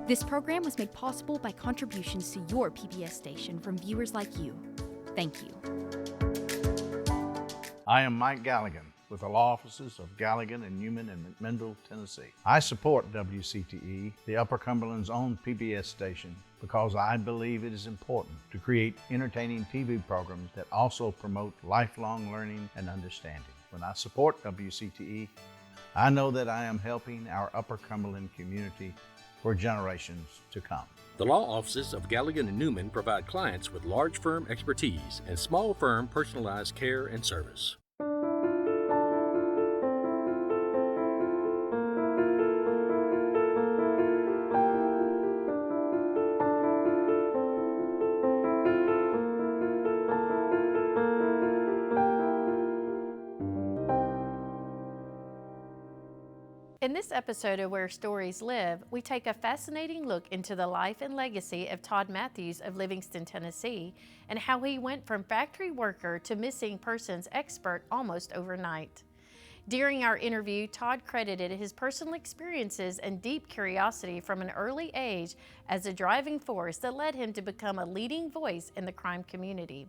This program was made possible by contributions to your PBS station from viewers like you. Thank you. I am Mike Galligan with the law offices of Galligan and Newman in McMinnville, Tennessee. I support WCTE, the Upper Cumberland's own PBS station, because I believe it is important to create entertaining TV programs that also promote lifelong learning and understanding. When I support WCTE, I know that I am helping our Upper Cumberland community for generations to come. The law offices of Galligan and Newman provide clients with large firm expertise and small firm personalized care and service. In this episode of Where Stories Live, we take a fascinating look into the life and legacy of Todd Matthews of Livingston, Tennessee, and how he went from factory worker to missing persons expert almost overnight. During our interview, Todd credited his personal experiences and deep curiosity from an early age as a driving force that led him to become a leading voice in the crime community.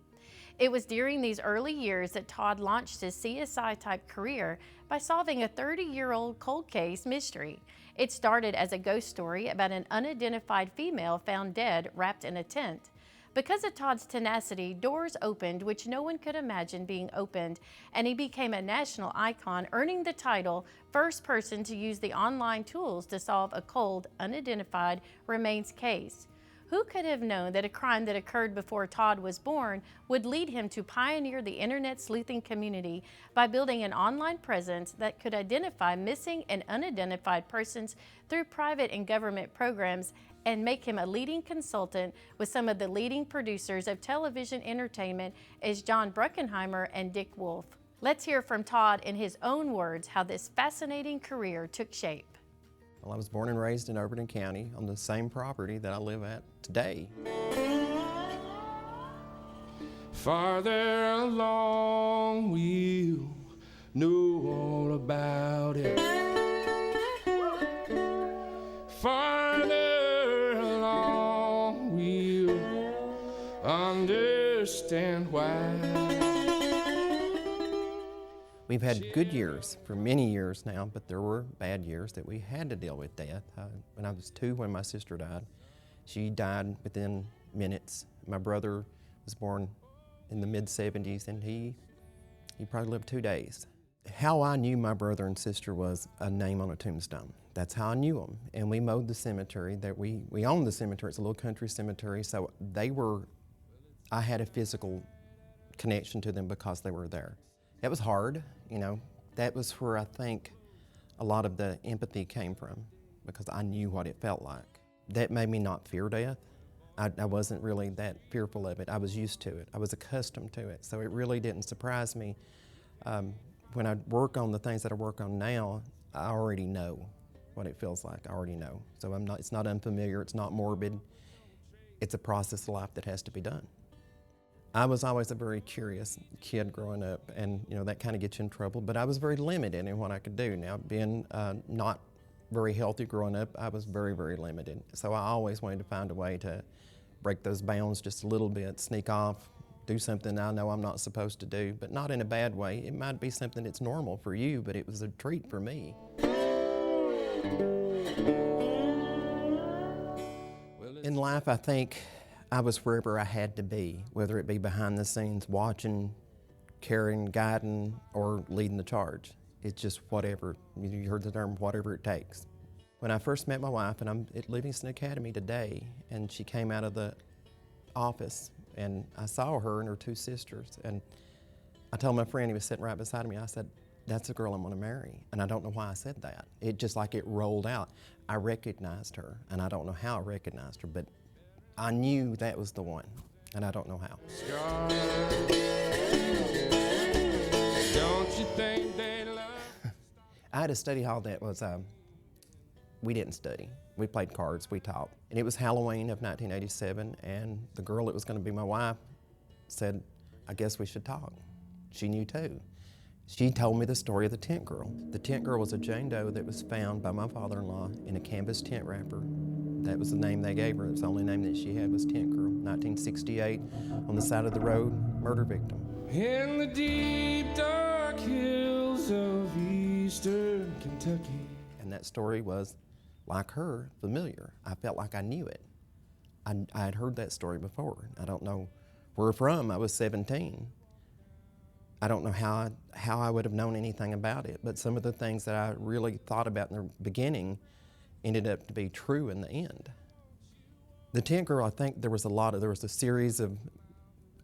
It was during these early years that Todd launched his CSI-type career by solving a 30-year-old cold case mystery. It started as a ghost story about an unidentified female found dead wrapped in a tent. Because of Todd's tenacity, doors opened which no one could imagine being opened, and he became a national icon, earning the title first person to use the online tools to solve a cold, unidentified remains case. Who could have known that a crime that occurred before Todd was born would lead him to pioneer the internet sleuthing community by building an online presence that could identify missing and unidentified persons through private and government programs and make him a leading consultant with some of the leading producers of television entertainment as John Bruckenheimer and Dick Wolf. Let's hear from Todd in his own words how this fascinating career took shape. Well, I was born and raised in Overton County on the same property that I live at today. Farther along, we'll know all about it. Farther along, we'll understand why. We've had good years for many years now, but there were bad years that we had to deal with death. When I was 2, when my sister died, she died within minutes. My brother was born in the mid-70s, and he probably lived 2 days. How I knew my brother and sister was a name on a tombstone. That's how I knew them. And we mowed the cemetery. That we owned the cemetery. It's a little country cemetery, so I had a physical connection to them because they were there. It was hard, you know. That was where I think a lot of the empathy came from, because I knew what it felt like. That made me not fear death. I wasn't really that fearful of it. I was used to it. I was accustomed to it. So it really didn't surprise me. When I work on the things that I work on now, I already know what it feels like. I already know. So it's not unfamiliar, it's not morbid. It's a process of life that has to be done. I was always a very curious kid growing up, and you know that kind of gets you in trouble, but I was very limited in what I could do. Now, being not very healthy growing up, I was very, very limited. So I always wanted to find a way to break those bounds just a little bit, sneak off, do something I know I'm not supposed to do, but not in a bad way. It might be something that's normal for you, but it was a treat for me. In life, I think I was wherever I had to be, whether it be behind the scenes, watching, carrying, guiding, or leading the charge. It's just whatever. You heard the term, whatever it takes. When I first met my wife, and I'm at Livingston Academy today, and she came out of the office, and I saw her and her 2 sisters, and I told my friend, he was sitting right beside me, I said, that's the girl I'm gonna marry. And I don't know why I said that. It just like it rolled out. I recognized her, and I don't know how I recognized her, but I knew that was the one, and I don't know how. Don't you think they love? I had a study hall that was, we didn't study. We played cards, we taught. And it was Halloween of 1987, and the girl that was gonna be my wife said, I guess we should talk. She knew too. She told me the story of the tent girl. The tent girl was a Jane Doe that was found by my father-in-law in a canvas tent wrapper That was the name they gave her. It was the only name that she had was Tent Girl. 1968, on the side of the road, murder victim. In the deep dark hills of eastern Kentucky. And that story was, like her, familiar. I felt like I knew it. I had heard that story before. I don't know where from. I was 17. I don't know how I would have known anything about it, but some of the things that I really thought about in the beginning ended up to be true in the end. The Tent Girl, I think there was a series of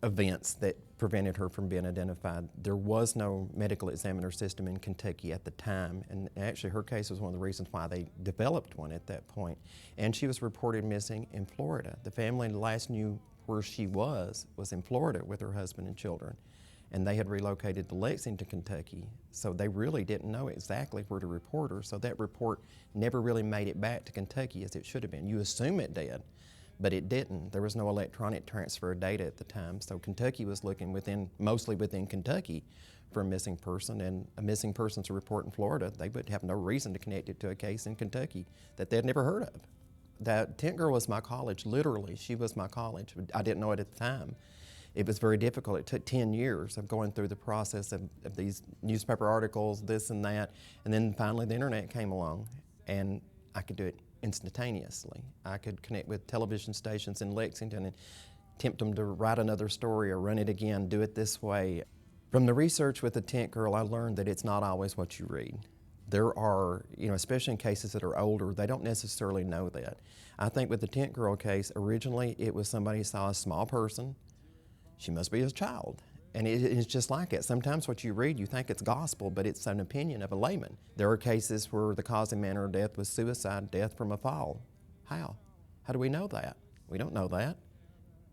events that prevented her from being identified. There was no medical examiner system in Kentucky at the time, and actually her case was one of the reasons why they developed one at that point. And she was reported missing in Florida. The family last knew where she was in Florida with her husband and children. And they had relocated to Lexington, Kentucky, so they really didn't know exactly where to report her. So that report never really made it back to Kentucky as it should have been. You assume it did, but it didn't. There was no electronic transfer of data at the time, so Kentucky was looking mostly within Kentucky for a missing person, and a missing person's report in Florida, they would have no reason to connect it to a case in Kentucky that they'd never heard of. That Tent Girl was my college, literally, she was my college. I didn't know it at the time. It was very difficult. It took 10 years of going through the process of these newspaper articles, this and that, and then finally the internet came along, and I could do it instantaneously. I could connect with television stations in Lexington and tempt them to write another story or run it again, do it this way. From the research with the Tent Girl, I learned that it's not always what you read. There are, especially in cases that are older, they don't necessarily know that. I think with the Tent Girl case, originally it was somebody saw a small person, she must be a child. And it's just like it. Sometimes what you read, you think it's gospel, but it's an opinion of a layman. There are cases where the cause and manner of death was suicide, death from a fall. How? How do we know that? We don't know that.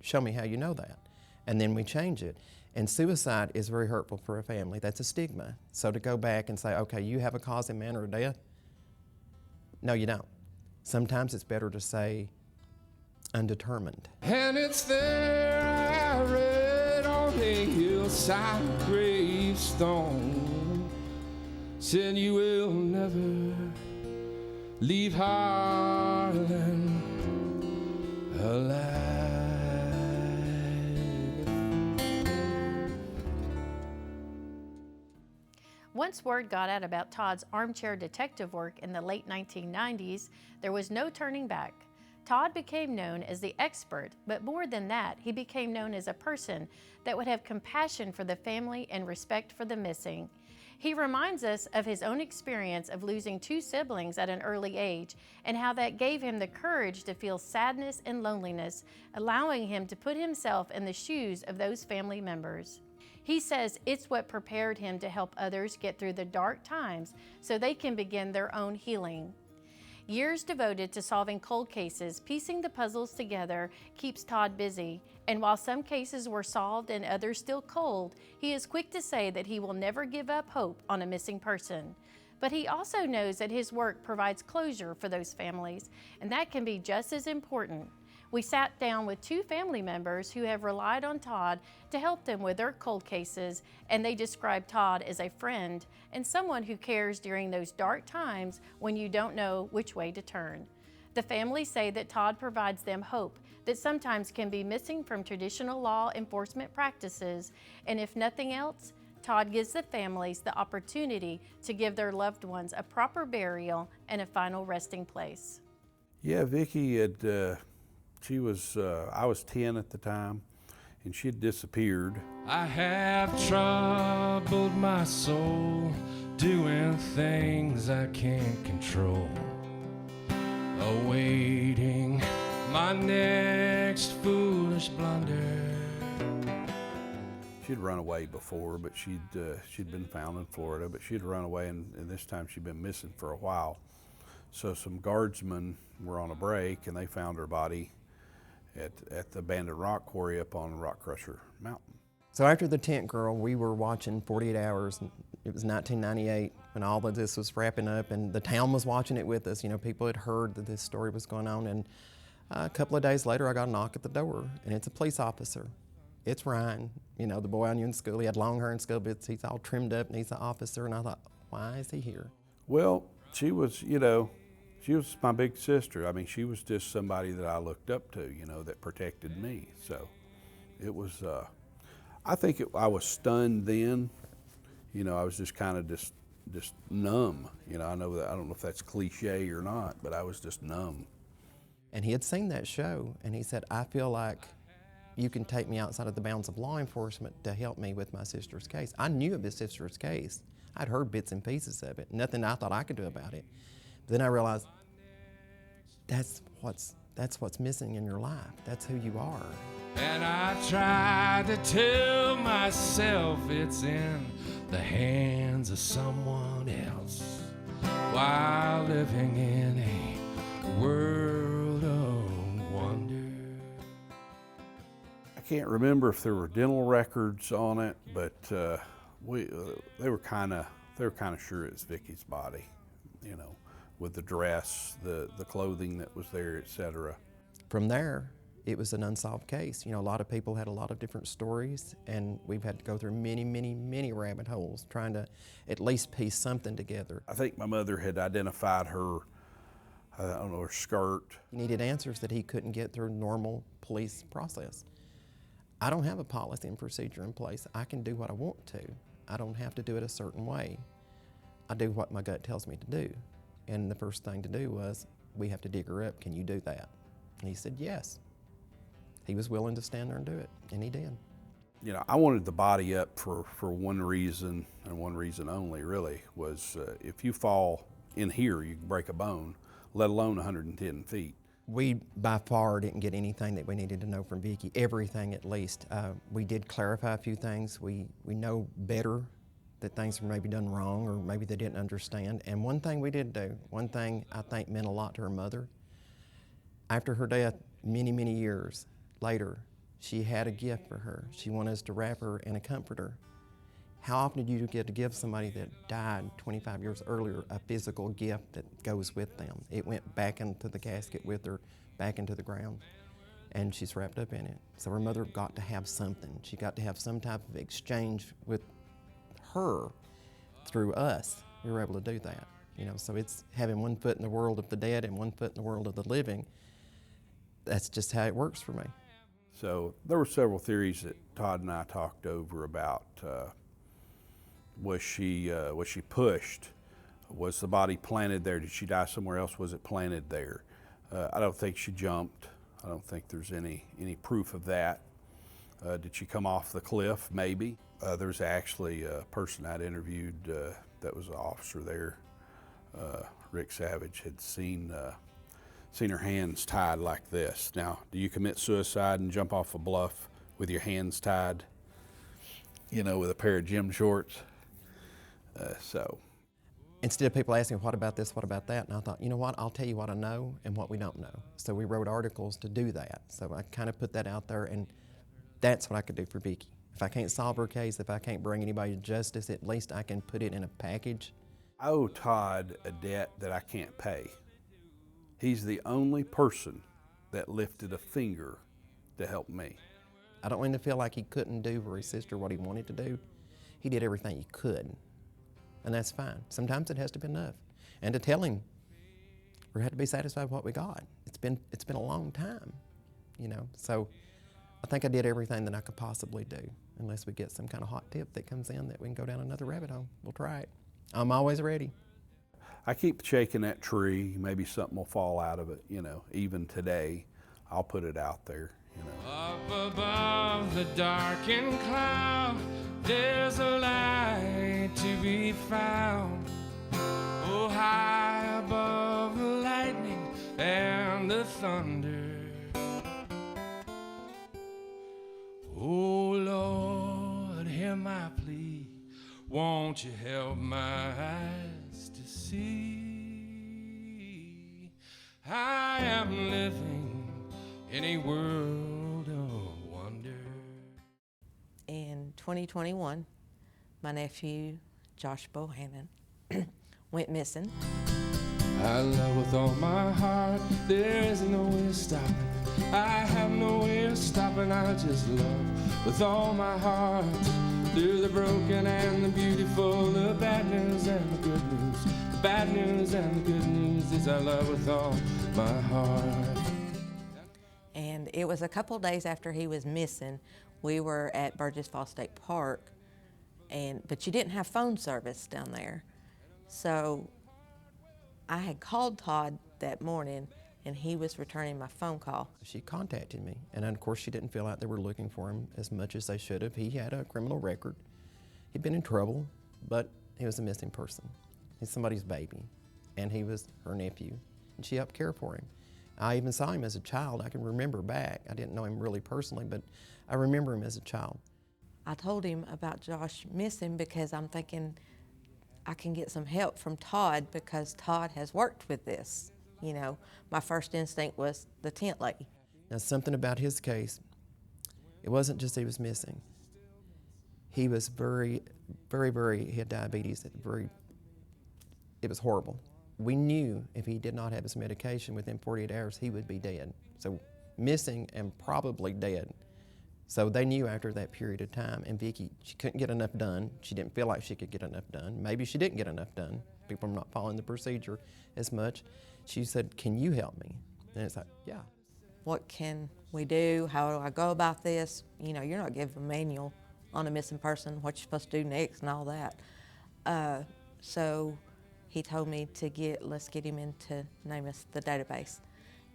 Show me how you know that. And then we change it. And suicide is very hurtful for a family. That's a stigma. So to go back and say, okay, you have a cause and manner of death? No, you don't. Sometimes it's better to say undetermined. And it's there I read on a hillside gravestone, said you will never leave Harlan alive. Once word got out about Todd's armchair detective work in the late 1990s, there was no turning back. Todd became known as the expert, but more than that, he became known as a person that would have compassion for the family and respect for the missing. He reminds us of his own experience of losing 2 siblings at an early age and how that gave him the courage to feel sadness and loneliness, allowing him to put himself in the shoes of those family members. He says it's what prepared him to help others get through the dark times so they can begin their own healing. Years devoted to solving cold cases, piecing the puzzles together keeps Todd busy. And while some cases were solved and others still cold, he is quick to say that he will never give up hope on a missing person. But he also knows that his work provides closure for those families, and that can be just as important. We sat down with 2 family members who have relied on Todd to help them with their cold cases, and they describe Todd as a friend and someone who cares during those dark times when you don't know which way to turn. The families say that Todd provides them hope that sometimes can be missing from traditional law enforcement practices, and if nothing else, Todd gives the families the opportunity to give their loved ones a proper burial and a final resting place. Yeah, Vicki had I was 10 at the time, and she had disappeared. I have troubled my soul, doing things I can't control, awaiting my next foolish blunder. She'd run away before, but she'd been found in Florida, but she'd run away, and this time she'd been missing for a while. So some guardsmen were on a break, and they found her body at the abandoned rock quarry up on Rock Crusher Mountain. So after the Tent Girl, we were watching 48 Hours. It was 1998 when all of this was wrapping up, and the town was watching it with us. People had heard that this story was going on, and a couple of days later, I got a knock at the door, and it's a police officer. It's Ryan, the boy I knew in school. He had long hair in school, but he's all trimmed up, and he's an officer, and I thought, why is he here? Well, she was, She was my big sister. I mean, she was just somebody that I looked up to, you know, that protected me. So it was, I think I was stunned then. You know, I was just kind of just numb. You know, I don't know if that's cliche or not, but I was just numb. And he had seen that show, and he said, I feel like you can take me outside of the bounds of law enforcement to help me with my sister's case. I knew of his sister's case. I'd heard bits and pieces of it, nothing I thought I could do about it. But then I realized that's what's missing in your life. That's who you are. And I tried to tell myself it's in the hands of someone else while living in a world of wonder. I can't remember if there were dental records on it, but they were kind of sure it was Vicky's body, you know, with the dress, the clothing that was there, etc. From there, it was an unsolved case. You know, a lot of people had a lot of different stories, and we've had to go through many, many, many rabbit holes trying to at least piece something together. I think my mother had identified her, I don't know, her skirt. He needed answers that he couldn't get through normal police process. I don't have a policy and procedure in place. I can do what I want to. I don't have to do it a certain way. I do what my gut tells me to do. And the first thing to do was, we have to dig her up. Can you do that? And he said yes. He was willing to stand there and do it, and he did. You know, I wanted the body up for one reason, and one reason only, really, was if you fall in here, you can break a bone, let alone 110 feet. We, by far, didn't get anything that we needed to know from Vicki, everything at least. We did clarify a few things. We know better that things were maybe done wrong, or maybe they didn't understand. And one thing we did do, one thing I think meant a lot to her mother, after her death, many, many years later, she had a gift for her. She wanted us to wrap her in a comforter. How often do you get to give somebody that died 25 years earlier a physical gift that goes with them? It went back into the casket with her, back into the ground, and she's wrapped up in it. So her mother got to have something. She got to have some type of exchange with her through us. We were able to do that. You know, so it's having one foot in the world of the dead and one foot in the world of the living. That's just how it works for me. So there were several theories that Todd and I talked over about. Was she pushed? Was the body planted there? Did she die somewhere else? Was it planted there? I don't think she jumped. I don't think there's any proof of that. Did she come off the cliff? Maybe. There's actually a person I'd interviewed that was an officer there. Rick Savage had seen her hands tied like this. Now, do you commit suicide and jump off a bluff with your hands tied, you know, with a pair of gym shorts? So. Instead of people asking, what about this, what about that? And I thought, you know what, I'll tell you what I know and what we don't know. So we wrote articles to do that. So I kind of put that out there, and that's what I could do for Vicki. If I can't solve her case, if I can't bring anybody to justice, at least I can put it in a package. I owe Todd a debt that I can't pay. He's the only person that lifted a finger to help me. I don't want him to feel like he couldn't do for his sister what he wanted to do. He did everything he could, and that's fine. Sometimes it has to be enough. And to tell him, we had to be satisfied with what we got. It's been a long time, you know. So I think I did everything that I could possibly do, unless we get some kind of hot tip that comes in that we can go down another rabbit hole. We'll try it. I'm always ready. I keep shaking that tree. Maybe something will fall out of it, you know. Even today, I'll put it out there, you know. Up above the darkened cloud, there's a light to be found. Oh, high above the lightning and the thunder. Oh, Lord, hear my plea. Won't you help my eyes to see? I am living in a world of wonder. In 2021, my nephew, Josh Bohannon, went missing. I love with all my heart, there is no way of stopping. I have no way of stopping, I just love with all my heart. Through the broken and the beautiful, the bad news and the good news, the bad news and the good news is I love with all my heart. And it was a couple days after he was missing. We were at Burgess Falls State Park, but you didn't have phone service down there. So I had called Todd that morning, and he was returning my phone call. She contacted me, and of course she didn't feel like they were looking for him as much as they should have. He had a criminal record. He'd been in trouble, but he was a missing person. He's somebody's baby, and he was her nephew, and she helped care for him. I even saw him as a child. I can remember back. I didn't know him really personally, but I remember him as a child. I told him about Josh missing because I'm thinking I can get some help from Todd because Todd has worked with this. You know, my first instinct was the tent lady. Now, something about his case, it wasn't just he was missing. He was very, he had diabetes. It was horrible. We knew if he did not have his medication within 48 hours, he would be dead. So missing and probably dead. So they knew after that period of time, and Vicki, she couldn't get enough done. She didn't feel like she could get enough done. Maybe she didn't get enough done. People are not following the procedure as much. She said, "Can you help me?" And it's like, yeah. What can we do? How do I go about this? You know, you're not giving a manual on a missing person, what you're supposed to do next and all that. So he told me let's get him into NamUs, the database.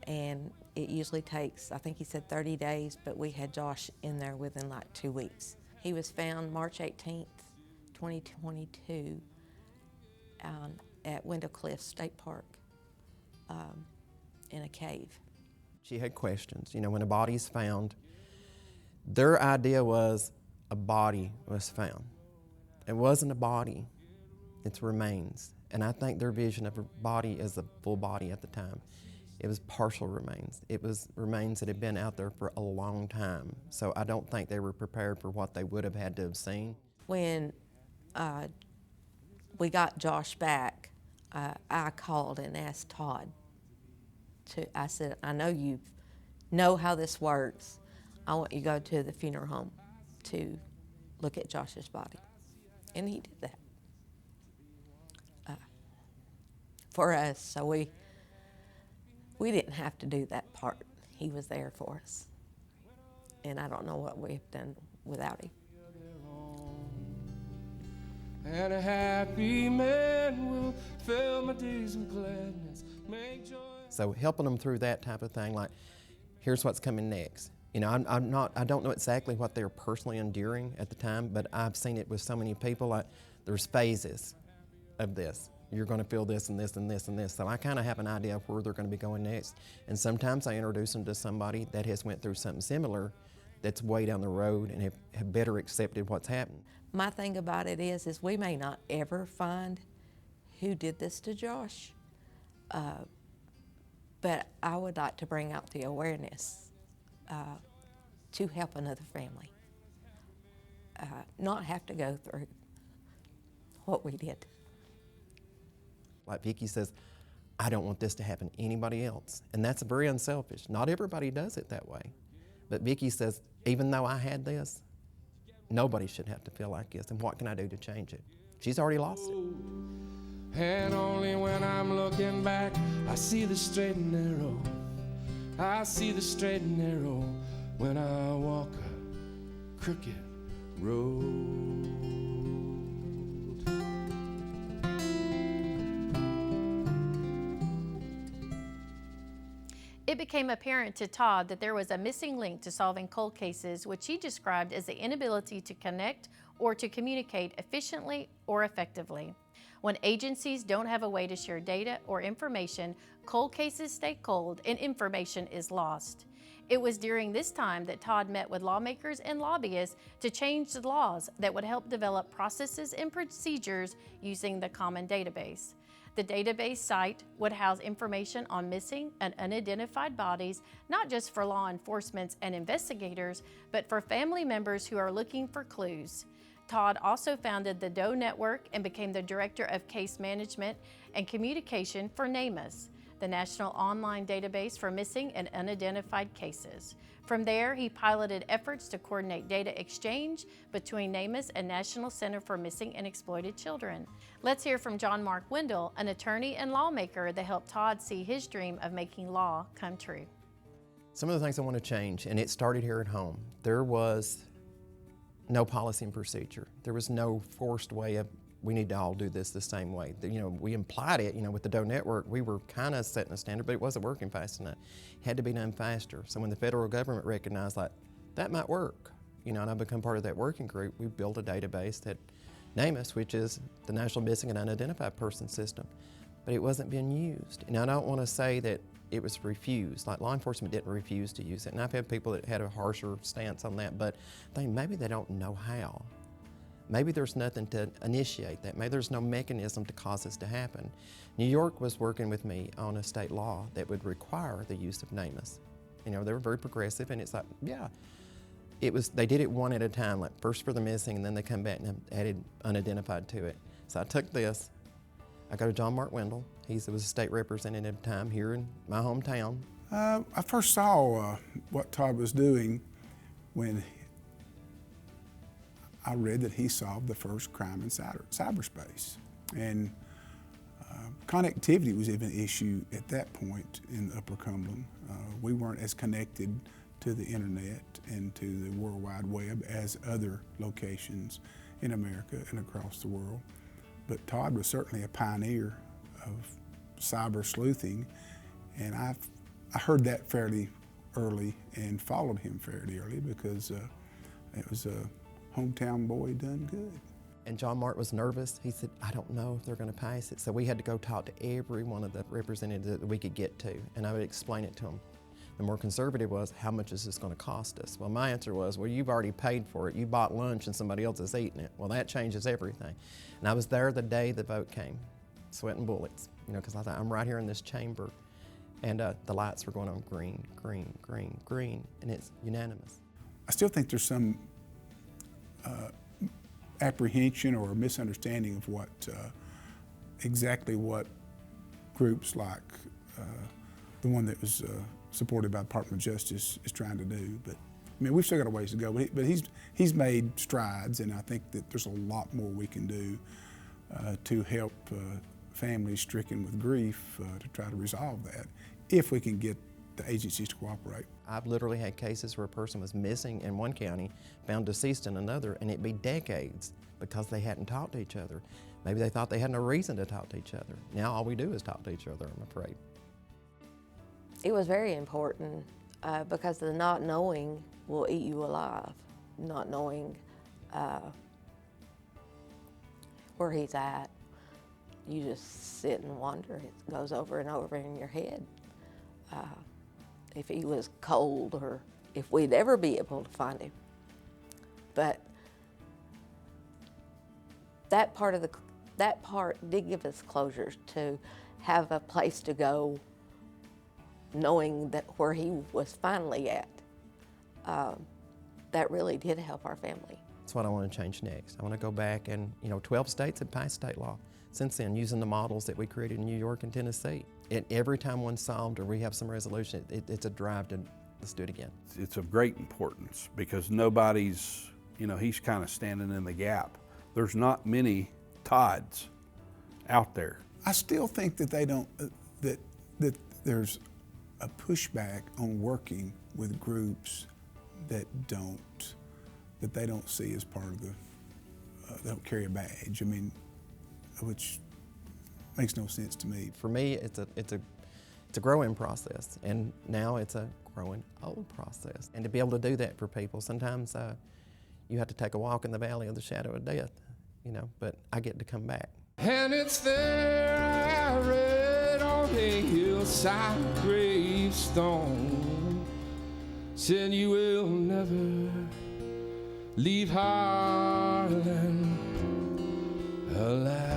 And it usually takes, I think he said 30 days, but we had Josh in there within like 2 weeks. He was found March 18th, 2022 at Window Cliff State Park in a cave. She had questions. You know, when a body's found, their idea was a body was found. It wasn't a body, it's remains. And I think their vision of a body is a full body at the time. It was partial remains. It was remains that had been out there for a long time. So I don't think they were prepared for what they would have had to have seen. When we got Josh back, I called and asked Todd. I said, I know you know how this works. I want you to go to the funeral home to look at Josh's body. And he did that for us. So we didn't have to do that part. He was there for us. And I don't know what we've done without him. And a happy man will fill my days with gladness, make joy. So helping them through that type of thing, like, here's what's coming next. You know, I don't know exactly what they're personally enduring at the time, but I've seen it with so many people. Like, there's phases of this. You're going to feel this and this and this and this. So I kind of have an idea of where they're going to be going next. And sometimes I introduce them to somebody that has went through something similar that's way down the road and have better accepted what's happened. My thing about it is we may not ever find who did this to Josh, but I would like to bring out the awareness to help another family, not have to go through what we did. Like Vicki says, I don't want this to happen to anybody else. And that's very unselfish. Not everybody does it that way. But Vicki says, even though I had this, nobody should have to feel like this. And what can I do to change it? She's already lost it. And only when I'm looking back, I see the straight and narrow. I see the straight and narrow when I walk a crooked road. It became apparent to Todd that there was a missing link to solving cold cases, which he described as the inability to connect or to communicate efficiently or effectively. When agencies don't have a way to share data or information, cold cases stay cold and information is lost. It was during this time that Todd met with lawmakers and lobbyists to change the laws that would help develop processes and procedures using the common database. The database site would house information on missing and unidentified bodies, not just for law enforcement and investigators, but for family members who are looking for clues. Todd also founded the Doe Network and became the Director of Case Management and Communication for NamUs. the national online database for missing and unidentified cases. From there, he piloted efforts to coordinate data exchange between NamUs and National Center for Missing and Exploited Children. Let's hear from John Mark Wendell, an attorney and lawmaker that helped Todd see his dream of making law come true. Some of the things I want to change, and it started here at home. There was no policy and procedure. There was no forced way of, we need to all do this the same way. We implied it, with the Doe Network, we were kind of setting a standard, but it wasn't working fast enough. It had to be done faster. So when the federal government recognized, that might work, and I've become part of that working group, we built a database that NamUs, which is the National Missing and Unidentified Person System, but it wasn't being used. And I don't want to say that it was refused, like law enforcement didn't refuse to use it. And I've had people that had a harsher stance on that, but I think maybe they don't know how. Maybe there's nothing to initiate that. Maybe there's no mechanism to cause this to happen. New York was working with me on a state law that would require the use of NamUs. They were very progressive, and it's like, yeah. They did it one at a time, like first for the missing, and then they come back and added unidentified to it. So I took this, I go to John Mark Wendell. He was a state representative at the time here in my hometown. I first saw what Todd was doing when I read that he solved the first crime in cyberspace. And connectivity was even an issue at that point in Upper Cumberland. We weren't as connected to the internet and to the World Wide Web as other locations in America and across the world. But Todd was certainly a pioneer of cyber sleuthing, and I heard that fairly early and followed him fairly early because it was a hometown boy done good. And John Mark was nervous. He said, I don't know if they're going to pass it. So we had to go talk to every one of the representatives that we could get to, and I would explain it to them. The more conservative was, how much is this going to cost us? Well, my answer was, well, you've already paid for it. You bought lunch and somebody else is eating it. Well, that changes everything. And I was there the day the vote came, sweating bullets, because I thought, I'm right here in this chamber. And the lights were going on green, green, green, green, and it's unanimous. I still think there's some apprehension or misunderstanding of what exactly what groups like the one that was supported by the Department of Justice is trying to do. But I mean, we've still got a ways to go. But he's made strides, and I think that there's a lot more we can do to help families stricken with grief to try to resolve that, if we can get the agencies to cooperate. I've literally had cases where a person was missing in one county, found deceased in another, and it'd be decades because they hadn't talked to each other. Maybe they thought they had no reason to talk to each other. Now all we do is talk to each other, I'm afraid. It was very important because the not knowing will eat you alive. Not knowing where he's at, you just sit and wonder. It goes over and over in your head. If he was cold or if we'd ever be able to find him. But that part did give us closure to have a place to go, knowing that where he was finally at. That really did help our family. That's what I want to change next. I want to go back and, 12 states have passed state law since then, using the models that we created in New York and Tennessee. And every time one's solved or we have some resolution, it's a drive to let's do it again. It's of great importance because nobody's, he's kind of standing in the gap. There's not many Todds out there. I still think that they don't, that there's a pushback on working with groups that they don't see as part of they don't carry a badge. I mean, which makes no sense to me. For me, it's a growing process, and now it's a growing old process. And to be able to do that for people, sometimes you have to take a walk in the valley of the shadow of death, but I get to come back. And it's there I read on a hillside gravestone, said you will never leave Harlan alive.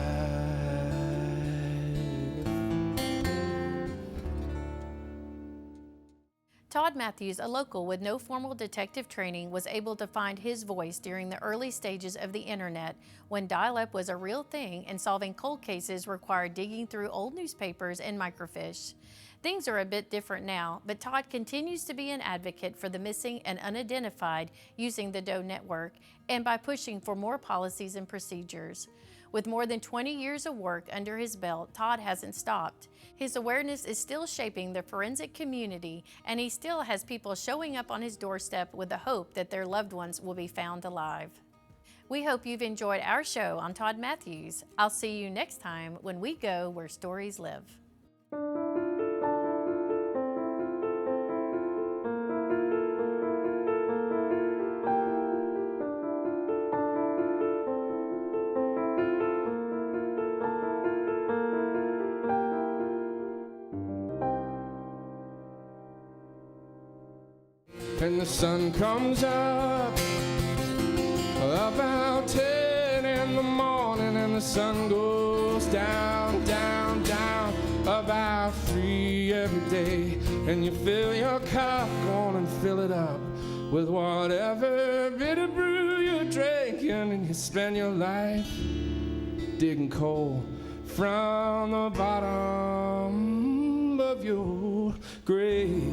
Todd Matthews, a local with no formal detective training, was able to find his voice during the early stages of the internet when dial-up was a real thing and solving cold cases required digging through old newspapers and microfiche. Things are a bit different now, but Todd continues to be an advocate for the missing and unidentified using the Doe Network and by pushing for more policies and procedures. With more than 20 years of work under his belt, Todd hasn't stopped. His awareness is still shaping the forensic community, and he still has people showing up on his doorstep with the hope that their loved ones will be found alive. We hope you've enjoyed our show on Todd Matthews. I'll see you next time when we go where stories live. And the sun comes up about 10 in the morning, and the sun goes down, down, down about 3 every day. And you fill your cup, go on and fill it up with whatever bitter brew you're drinking, and you spend your life digging coal from the bottom of your grave.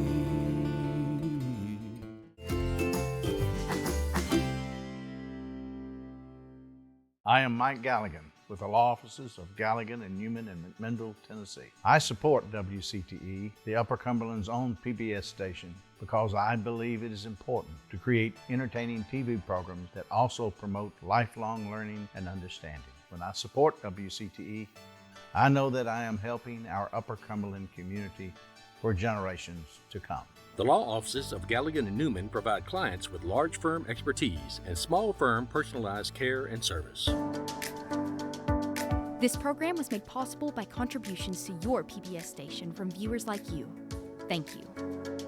I am Mike Galligan with the law offices of Galligan and Newman in McMinnville, Tennessee. I support WCTE, the Upper Cumberland's own PBS station, because I believe it is important to create entertaining TV programs that also promote lifelong learning and understanding. When I support WCTE, I know that I am helping our Upper Cumberland community for generations to come. The law offices of Galligan and Newman provide clients with large firm expertise and small firm personalized care and service. This program was made possible by contributions to your PBS station from viewers like you. Thank you.